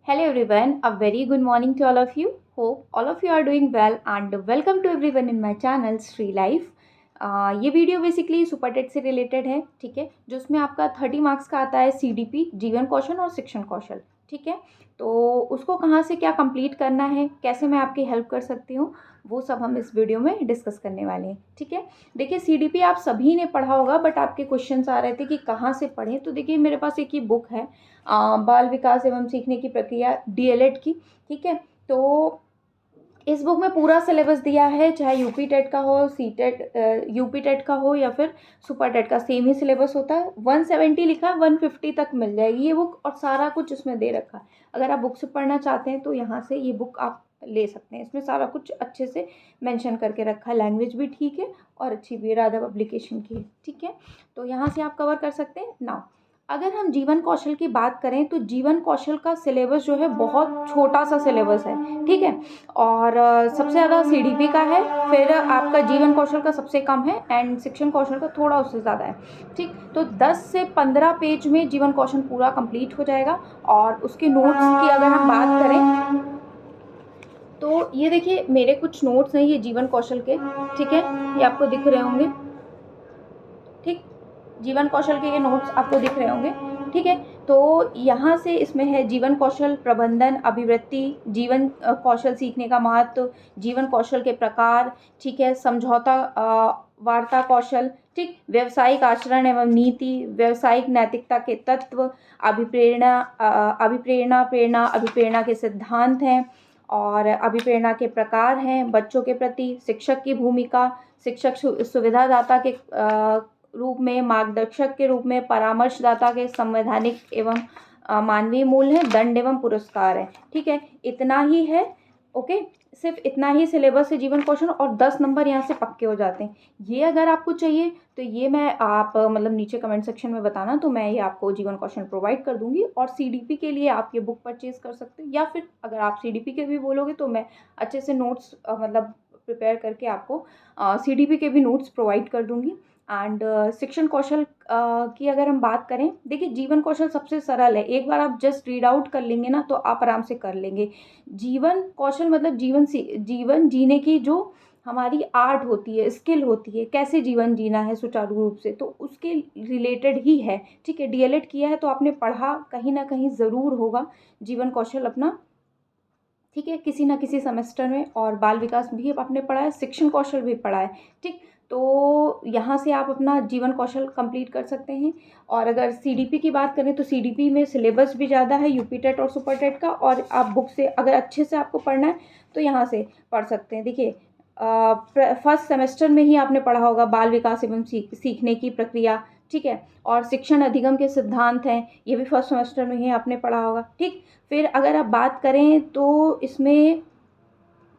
Hello everyone, a very good morning to all of you. Hope all of you are doing well and welcome to everyone in my channel Sri Life. ये video basically super TET से related है, ठीक है, जो उसमें आपका 30 marks का आता है सीडीपी, जीवन कौशल और शिक्षण कौशल, ठीक है। तो उसको कहाँ से क्या कंप्लीट करना है, कैसे मैं आपकी हेल्प कर सकती हूँ, वो सब हम इस वीडियो में डिस्कस करने वाले हैं, ठीक है। देखिए सीडीपी आप सभी ने पढ़ा होगा, बट आपके क्वेश्चंस आ रहे थे कि कहाँ से पढ़ें। तो देखिए मेरे पास एक ही बुक है, बाल विकास एवं सीखने की प्रक्रिया डीएलएड की, ठीक है। तो इस बुक में पूरा सिलेबस दिया है, चाहे यूपी टेट का हो, सी टेट, यूपी टेट का हो या फिर सुपर टेट का, सेम ही सिलेबस होता है। 170 लिखा है, 150 तक मिल जाएगी ये बुक और सारा कुछ इसमें दे रखा है। अगर आप बुक से पढ़ना चाहते हैं तो यहाँ से ये बुक आप ले सकते हैं। इसमें सारा कुछ अच्छे से मेंशन करके रखा है, लैंग्वेज भी ठीक है और अच्छी भी, राधा पब्लिकेशन की है, ठीक है। तो यहाँ से आप कवर कर सकते हैं। नाउ अगर हम जीवन कौशल की बात करें तो जीवन कौशल का सिलेबस जो है बहुत छोटा सा सिलेबस है, ठीक है। और सबसे ज़्यादा सीडीपी का है, फिर आपका जीवन कौशल का सबसे कम है एंड शिक्षण कौशल का थोड़ा उससे ज़्यादा है, ठीक। तो 10 से 15 पेज में जीवन कौशल पूरा कंप्लीट हो जाएगा। और उसके नोट्स की अगर हम बात करें तो ये देखिए मेरे कुछ नोट्स हैं ये जीवन कौशल के, ठीक है, ये आपको दिख रहे होंगे, ठीक। जीवन कौशल के ये नोट्स आपको दिख रहे होंगे, ठीक है। तो यहाँ से इसमें है जीवन कौशल प्रबंधन, अभिवृत्ति, जीवन कौशल सीखने का महत्व, जीवन कौशल के प्रकार, ठीक है, समझौता वार्ता कौशल, ठीक, व्यावसायिक आचरण एवं नीति, व्यावसायिक नैतिकता के तत्व, अभिप्रेरणा, अभिप्रेरणा, प्रेरणा, अभिप्रेरणा के सिद्धांत हैं और अभिप्रेरणा के प्रकार हैं, बच्चों के प्रति शिक्षक की भूमिका, शिक्षक सुविधादाता के रूप में, मार्गदर्शक के रूप में, परामर्शदाता के संवैधानिक एवं मानवीय मूल्य हैं, दंड एवं पुरस्कार है, ठीक है। इतना ही है, ओके। सिर्फ इतना ही सिलेबस है जीवन कौशल और 10 नंबर यहाँ से पक्के हो जाते हैं। ये अगर आपको चाहिए तो ये मैं आप मतलब नीचे कमेंट सेक्शन में बताना, तो मैं ये आपको जीवन कौशल प्रोवाइड कर दूंगी। और सीडीपी के लिए आप ये बुक परचेज कर सकते हैं, या फिर अगर आप सीडीपी के भी बोलोगे तो मैं अच्छे से नोट्स मतलब प्रिपेयर करके आपको सीडीपी के भी नोट्स प्रोवाइड कर दूंगी। एंड शिक्षण कौशल की अगर हम बात करें, देखिए जीवन कौशल सबसे सरल है, एक बार आप जस्ट रीड आउट कर लेंगे ना तो आप आराम से कर लेंगे। जीवन कौशल मतलब जीवन जीने की जो हमारी आर्ट होती है, स्किल होती है, कैसे जीवन जीना है सुचारू रूप से, तो उसके रिलेटेड ही है, ठीक है। डीएलएड किया है तो आपने पढ़ा कहीं ना कहीं ज़रूर होगा जीवन कौशल अपना, ठीक है, किसी ना किसी सेमेस्टर में। और बाल विकास भी आपने पढ़ा है, शिक्षण कौशल भी पढ़ा है, ठीक। तो यहाँ से आप अपना जीवन कौशल कंप्लीट कर सकते हैं। और अगर सीडीपी की बात करें तो सीडीपी में सिलेबस भी ज़्यादा है यूपी टेट और सुपर टेट का, और आप बुक से अगर अच्छे से आपको पढ़ना है तो यहाँ से पढ़ सकते हैं। देखिए फर्स्ट सेमेस्टर में ही आपने पढ़ा होगा बाल विकास एवं सीखने की प्रक्रिया, ठीक है, और शिक्षण अधिगम के सिद्धांत हैं, ये भी फर्स्ट सेमेस्टर में ही आपने पढ़ा होगा, ठीक। फिर अगर आप बात करें तो इसमें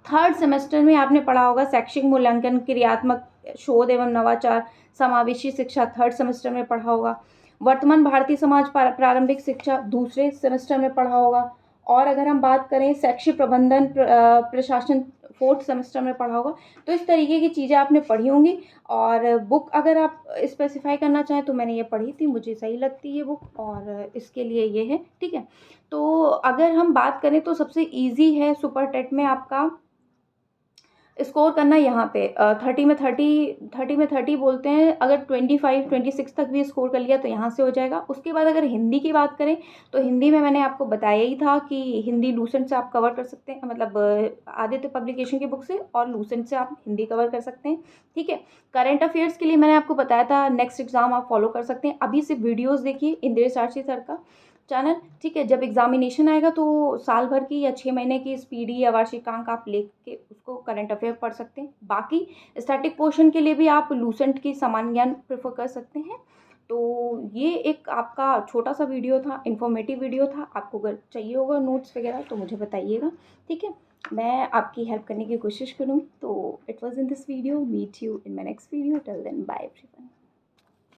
थर्ड सेमेस्टर में आपने पढ़ा होगा शैक्षिक मूल्यांकन, क्रियात्मक शोध एवं नवाचार, समावेशी शिक्षा थर्ड सेमेस्टर में पढ़ा होगा। वर्तमान भारतीय समाज प्रारंभिक शिक्षा दूसरे सेमेस्टर में पढ़ा होगा। और अगर हम बात करें शैक्षिक प्रबंधन प्रशासन फोर्थ सेमेस्टर में पढ़ा होगा। तो इस तरीके की चीज़ें आपने पढ़ी होंगी। और बुक अगर आप स्पेसिफाई करना चाहें तो मैंने ये पढ़ी थी, मुझे सही लगती है ये बुक और इसके लिए ये है, ठीक है। तो अगर हम बात करें तो सबसे ईजी है सुपर टेट में आपका स्कोर करना यहाँ पे 30 में 30 बोलते हैं। अगर 25 26 तक भी स्कोर कर लिया तो यहाँ से हो जाएगा। उसके बाद अगर हिंदी की बात करें तो हिंदी में मैंने आपको बताया ही था कि हिंदी लूसेंट से आप कवर कर सकते हैं, मतलब आदित्य पब्लिकेशन की बुक से, और लूसेंट से आप हिंदी कवर कर सकते हैं, ठीक है। करंट अफेयर्स के लिए मैंने आपको बताया था नेक्स्ट एग्जाम आप फॉलो कर सकते हैं। अभी से वीडियोज़ देखिए इंद्रेश आरसी सर का चैनल, ठीक है। जब एग्जामिनेशन आएगा तो साल भर की या 6 महीने की स्पीडी या वार्षिकांक आप लेके उसको करंट अफेयर पढ़ सकते हैं। बाकी स्टैटिक पोर्शन के लिए भी आप लूसेंट की सामान्य ज्ञान प्रेफर कर सकते हैं। तो ये एक आपका छोटा सा वीडियो था, इन्फॉर्मेटिव वीडियो था। आपको अगर चाहिए होगा नोट्स वगैरह तो मुझे बताइएगा, ठीक है, मैं आपकी हेल्प करने की कोशिश करूँगी। तो it was in this video, meet you in my next video, till then bye everyone.